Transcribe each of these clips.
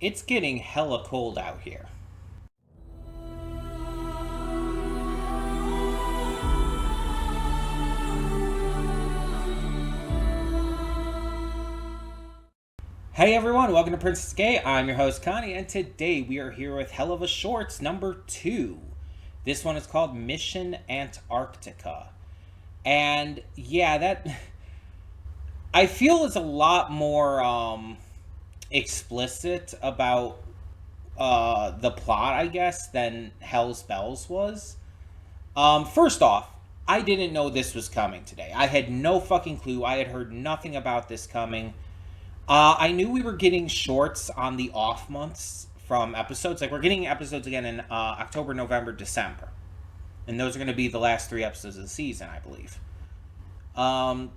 It's getting hella cold out here. Hey everyone, welcome to Princess Gay. I'm your host Connie, and today we are here with Helluva Shorts number 2. This one is called Mission Antarctica. And yeah, that I feel is a lot more explicit about the plot, I guess, than Hell's Bells was. First off, I didn't know this was coming today. I had no fucking clue. I had heard nothing about this coming. I knew we were getting shorts on the off months from episodes. Like, we're getting episodes again in October, November, December. And those are going to be the last 3 episodes of the season, I believe. Um,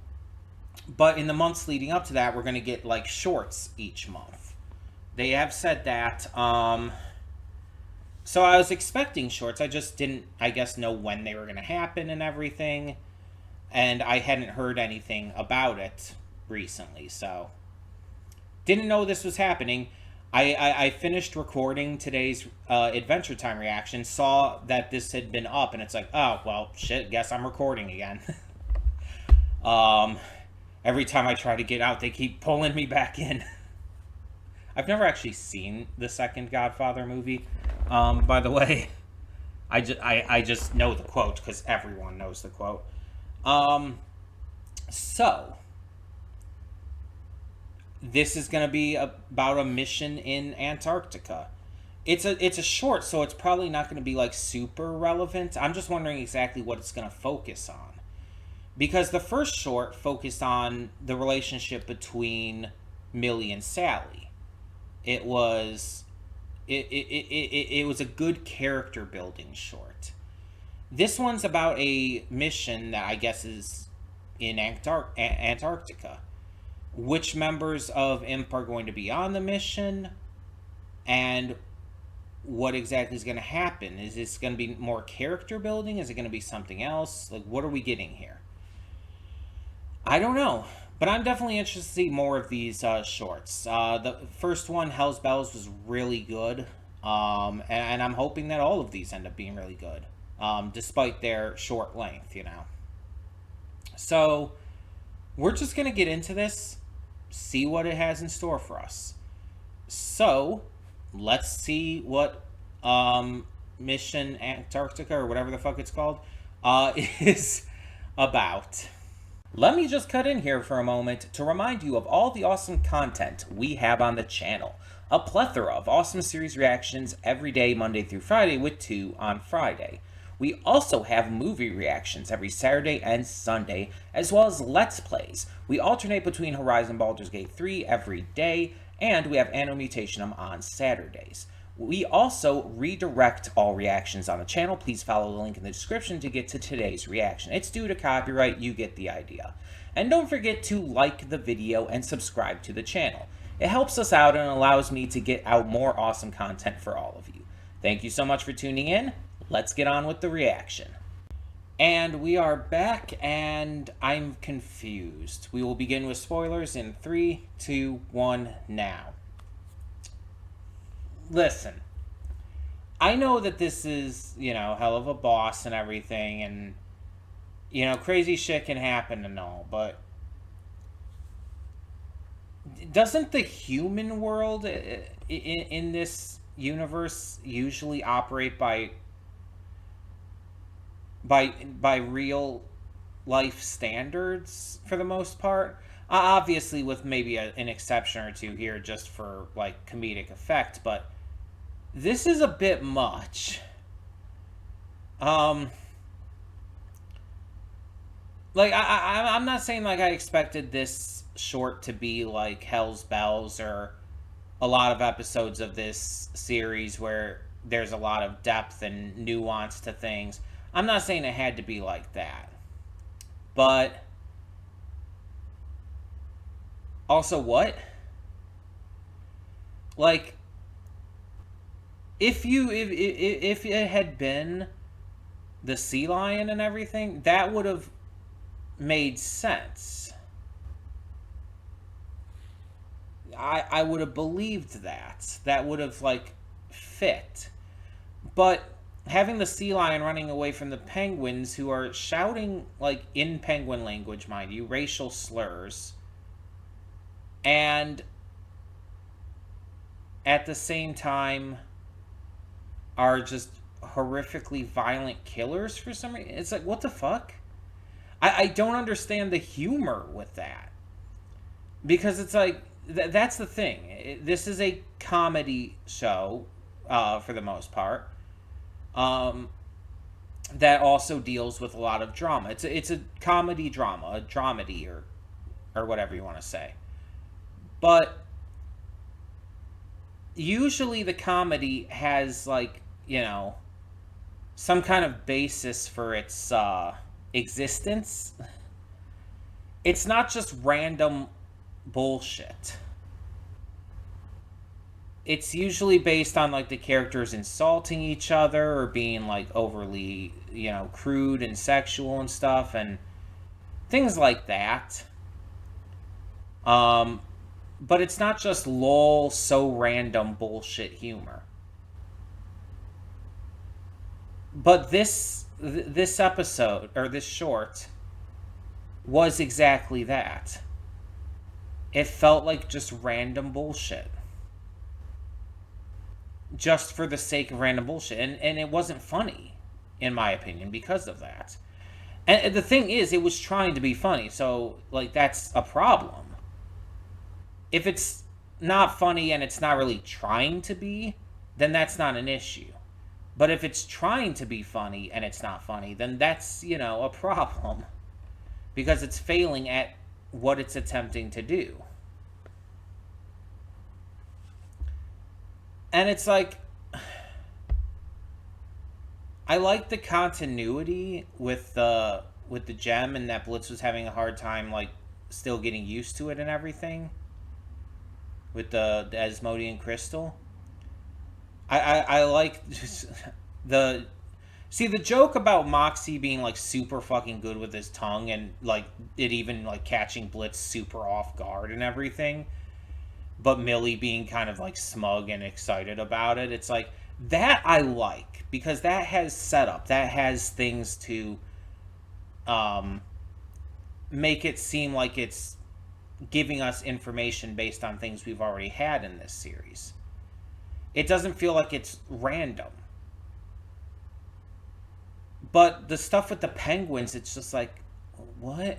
but in the months leading up to that, we're going to get, like, shorts each month. They have said that. So I was expecting shorts. I just didn't, I guess, know when they were going to happen and everything. And I hadn't heard anything about it recently, so didn't know this was happening. I finished recording today's Adventure Time reaction, saw that this had been up, and it's like, oh, well, shit, guess I'm recording again. um, every time I try to get out, they keep pulling me back in. I've never actually seen the second Godfather movie, by the way. I just know the quote, because everyone knows the quote. So this is going to be about a mission in Antarctica. It's a short, so it's probably not going to be like super relevant. I'm just wondering exactly what it's going to focus on, because the first short focused on the relationship between Millie and Sally. It was it was a good character building short. This one's about a mission that I guess is in Antarctica. Which members of IMP are going to be on the mission, and what exactly is going to happen. Is this going to be more character building? Is it going to be something else? Like, what are we getting here? I don't know. But I'm definitely interested to see more of these shorts. The first one, Hell's Bells, was really good. And I'm hoping that all of these end up being really good, despite their short length, you know. So, we're just going to get into this, see what it has in store for us. So, let's see what Mission Antarctica, or whatever the fuck it's called, is about. Let me just cut in here for a moment to remind you of all the awesome content we have on the channel. A plethora of awesome series reactions every day, Monday through Friday, with 2 on Friday. We also have movie reactions every Saturday and Sunday, as well as Let's Plays. We alternate between Horizon Baldur's Gate 3 every day, and we have Anno Mutationum on Saturdays. We also redirect all reactions on the channel. Please follow the link in the description to get to today's reaction. It's due to copyright, you get the idea. And don't forget to like the video and subscribe to the channel. It helps us out and allows me to get out more awesome content for all of you. Thank you so much for tuning in. Let's get on with the reaction. And we are back, and I'm confused. We will begin with spoilers in 3, 2, 1, now. Listen, I know that this is, you know, hell of a boss and everything, and, you know, crazy shit can happen and all, but doesn't the human world in this universe usually operate by real life standards for the most part? Obviously, with maybe an exception or two here just for like comedic effect, but this is a bit much. Like I'm not saying like I expected this short to be like Hell's Bells or a lot of episodes of this series where there's a lot of depth and nuance to things. I'm not saying it had to be like that. But also, what? Like, if it had been the sea lion and everything, that would have made sense. I would have believed that. That would have, like, fit. But having the sea lion running away from the penguins who are shouting, like, in penguin language, mind you, racial slurs, and at the same time are just horrifically violent killers for some reason. It's like, what the fuck? I don't understand the humor with that. Because it's like, that's the thing. This is a comedy show, for the most part, that also deals with a lot of drama. It's a comedy drama, a dramedy, or whatever you want to say. But usually the comedy has, like, some kind of basis for its existence. It's not just random bullshit. It's usually based on, like, the characters insulting each other or being, like, overly, crude and sexual and stuff and things like that. But it's not just lol, so random bullshit humor. But this episode, or this short, was exactly that. It felt like just random bullshit. Just for the sake of random bullshit. And it wasn't funny, in my opinion, because of that. And the thing is, it was trying to be funny, so, like, that's a problem. If it's not funny and it's not really trying to be, then that's not an issue. But if it's trying to be funny and it's not funny, then that's, a problem. Because it's failing at what it's attempting to do. And it's like, I like the continuity with the gem, and that Blitz was having a hard time, like, still getting used to it and everything. With the Asmodean crystal. I like just the joke about Moxie being, like, super fucking good with his tongue, and, like, it even, like, catching Blitz super off guard and everything, but Millie being kind of, like, smug and excited about it. It's like, that I like, because that has setup, that has things to make it seem like it's giving us information based on things we've already had in this series. It doesn't feel like it's random. But the stuff with the penguins, it's just like, what?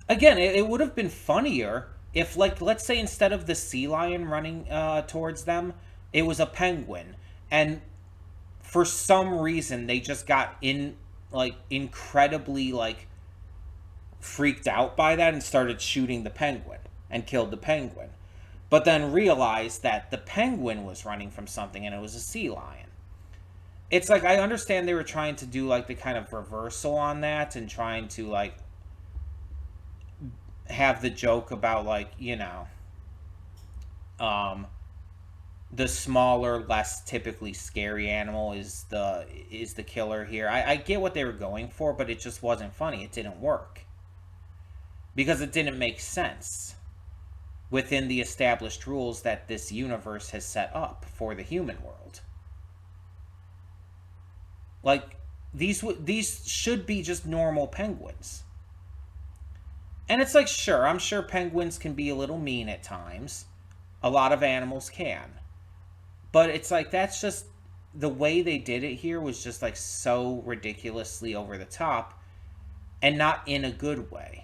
Again, it would have been funnier if, like, let's say instead of the sea lion running towards them, it was a penguin. And for some reason, they just got incredibly, like, freaked out by that and started shooting the penguin and killed the penguin, but then realized that the penguin was running from something and it was a sea lion. It's like, I understand they were trying to do, like, the kind of reversal on that and trying to, like, have the joke about, like, the smaller, less typically scary animal is the killer here. I get what they were going for, but it just wasn't funny. It didn't work. Because it didn't make sense within the established rules that this universe has set up for the human world. Like, these should be just normal penguins. And it's like, sure, I'm sure penguins can be a little mean at times. A lot of animals can. But it's like, that's just, the way they did it here was just, like, so ridiculously over the top, and not in a good way.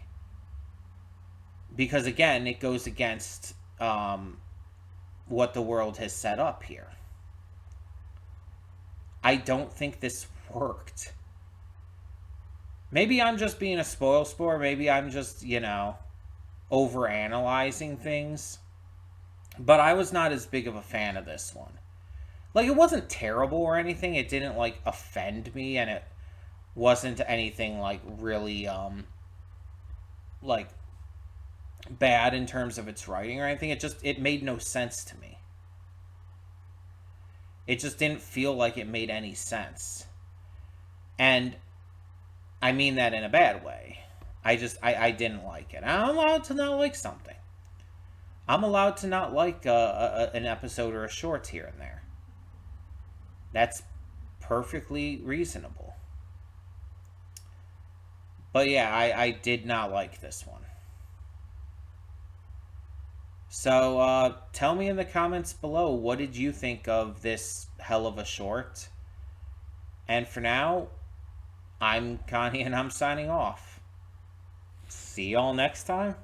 Because, again, it goes against what the world has set up here. I don't think this worked. Maybe I'm just being a spoil sport. Maybe I'm just, overanalyzing things. But I was not as big of a fan of this one. Like, it wasn't terrible or anything. It didn't, like, offend me. And it wasn't anything, like, really, like, bad in terms of its writing or anything. It made no sense to me. It just didn't feel like it made any sense. And I mean that in a bad way. I didn't like it. I'm allowed to not like something. I'm allowed to not like an episode or a short here and there. That's perfectly reasonable. But yeah, I did not like this one. So tell me in the comments below, what did you think of this hell of a short? And for now, I'm Connie and I'm signing off. See y'all next time.